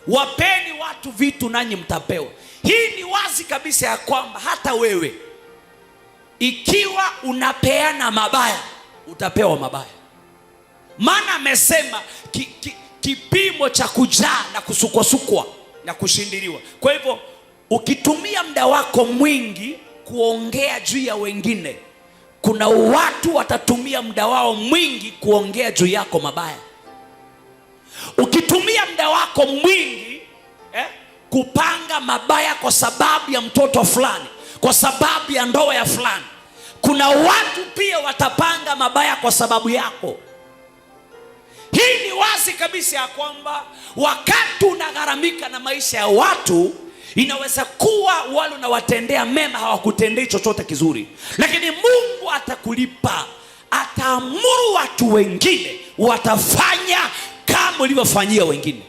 wapeni watu vitu nanyi mtapewa. Hii ni wazi kabisa ya kwamba hata wewe ikiwa unapeana mabaya utapewa mabaya. Maana amesema kipimo cha kujaa na kusukwasukwa na kushindiliwa. Kwa hivyo ukitumia muda wako mwingi kuongea juu ya wengine, kuna watu watatumia muda wao mwingi kuongea juu yako mabaya. Ukitumia muda wako mwingi kupanga mabaya kwa sababu ya mtoto fulani, kwa sababu ya ndoa ya fulani, kuna watu pia watapanga mabaya kwa sababu yako. Hii ni wazi kabisa ya kwamba wakati unagharamika na maisha ya watu, inaweza kuwa wale unawatendea mema hawakutendei chochote kizuri, lakini Mungu atakulipa. Ataamuru watu wengine watafanya kama ulivyofanyia wengine.